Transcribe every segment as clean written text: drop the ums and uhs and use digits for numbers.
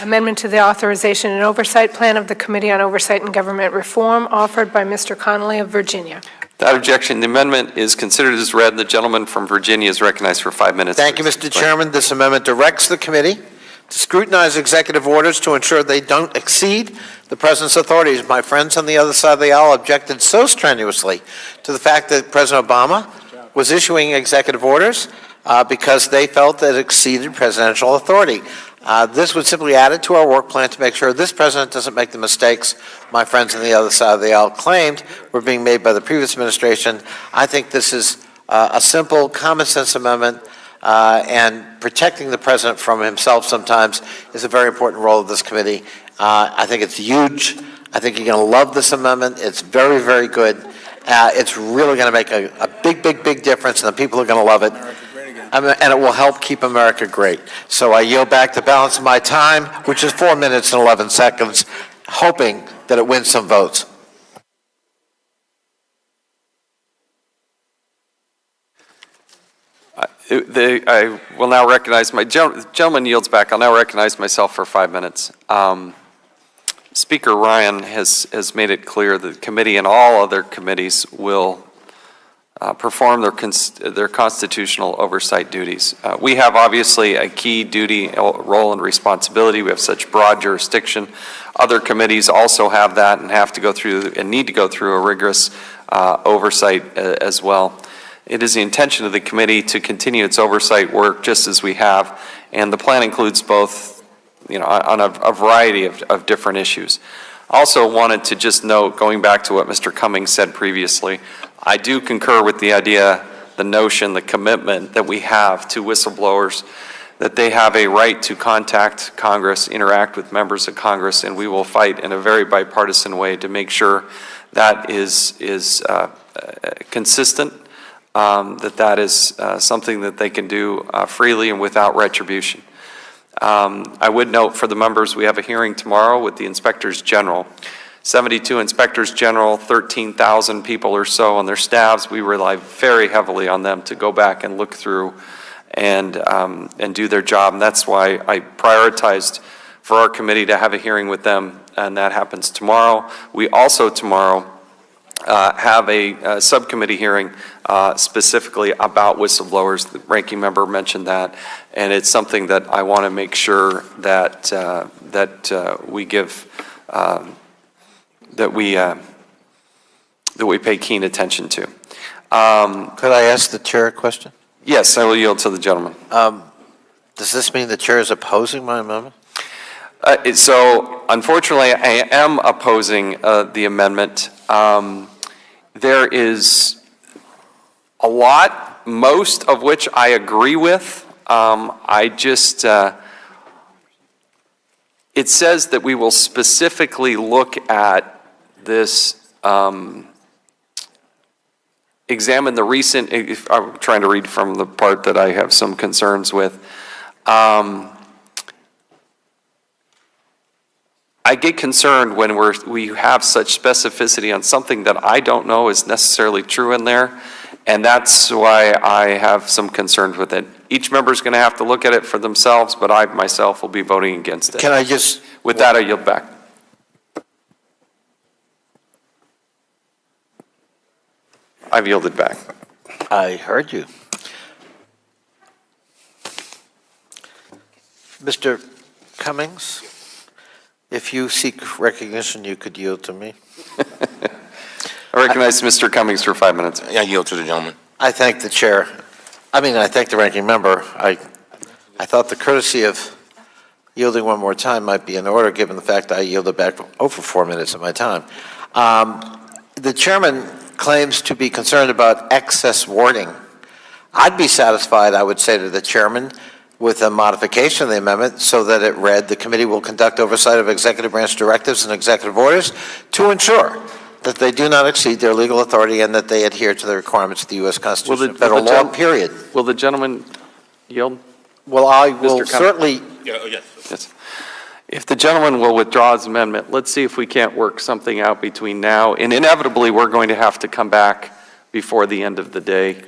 Amendment to the Authorization and Oversight Plan of the Committee on Oversight and Government Reform, offered by Mr. Connolly of Virginia. Without objection, the amendment is considered as read, and the gentleman from Virginia is recognized for 5 minutes. Thank you, Mr. Chairman. This amendment directs the committee to scrutinize executive orders to ensure they don't exceed the President's authorities. My friends on the other side of the aisle objected so strenuously to the fact that President Obama was issuing executive orders because they felt that it exceeded presidential authority. This would simply add it to our work plan to make sure this president doesn't make the mistakes my friends on the other side of the aisle claimed were being made by the previous administration. I think this is a simple, common sense amendment, and protecting the president from himself sometimes is a very important role of this committee. I think it's huge. I think you're going to love this amendment. It's very, very good. It's really going to make a big, big, big difference, and the people are going to love it. And it will help keep America great. So I yield back the balance of my time, which is 4 minutes and 11 seconds, hoping that it wins some votes. I will now recognize gentleman yields back. I'll now recognize myself for 5 minutes. Speaker Ryan has made it clear that the committee and all other committees will perform their constitutional oversight duties. We have obviously a key duty, role, and responsibility. We have such broad jurisdiction. Other committees also have that and have to go through and need to go through a rigorous oversight as well. It is the intention of the committee to continue its oversight work just as we have, and the plan includes both, on a variety of different issues. Also wanted to just note, going back to what Mr. Cummings said previously, I do concur with the idea, the notion, the commitment that we have to whistleblowers, that they have a right to contact Congress, interact with members of Congress, and we will fight in a very bipartisan way to make sure that is consistent, that is something that they can do freely and without retribution. I would note for the members, we have a hearing tomorrow with the Inspectors General. 72 Inspectors General, 13,000 people or so on their staffs. We rely very heavily on them to go back and look through and do their job. And that's why I prioritized for our committee to have a hearing with them, and that happens tomorrow. We also tomorrow have a subcommittee hearing specifically about whistleblowers. The ranking member mentioned that, and it's something that I want to make sure that we give that we pay keen attention to. Could I ask the chair a question? Yes, I will yield to the gentleman. Does this mean the chair is opposing my amendment? So, unfortunately, I am opposing the amendment. There is a lot, most of which I agree with. I just, it says that we will specifically look at this, examine the recent, I'm trying to read from the part that I have some concerns with. I get concerned when we have such specificity on something that I don't know is necessarily true in there, and that's why I have some concerns with it. Each member is going to have to look at it for themselves, but I myself will be voting against it. Can I just... With that, I yield back. I've yielded back. I heard you. Mr. Cummings, if you seek recognition, you could yield to me. I recognize Mr. Cummings for 5 minutes. I yield to the gentleman. I thank the chair. I thank the ranking member. I thought the courtesy of yielding one more time might be in order, given the fact that I yielded back over 4 minutes of my time. The chairman claims to be concerned about excess wording. I'd be satisfied, I would say to the chairman, with a modification of the amendment so that it read, the committee will conduct oversight of executive branch directives and executive orders to ensure that they do not exceed their legal authority and that they adhere to the requirements of the U.S. Constitution and federal law, period. Will the gentleman yield? Well, I will certainly... Yes. If the gentleman will withdraw his amendment, let's see if we can't work something out between now, and inevitably we're going to have to come back before the end of the day.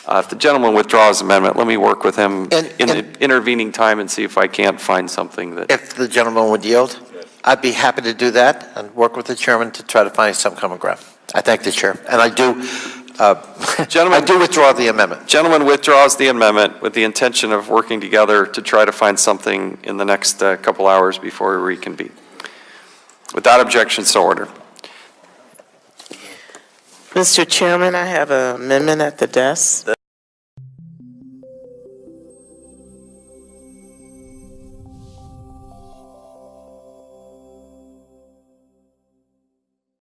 If the gentleman withdraws his amendment, let me work with him in the And- intervening time and see if I can't find something that, If the gentleman would yield, I'd be happy to do that and work with the chairman to try to find some common ground. I thank the chair, and I do, Gentlemen- I do withdraw the amendment. gentleman withdraws the amendment with the intention of working together to try to find something in the next couple hours before we reconvene. Without objection, so ordered. Mr. Chairman, I have an amendment at the desk.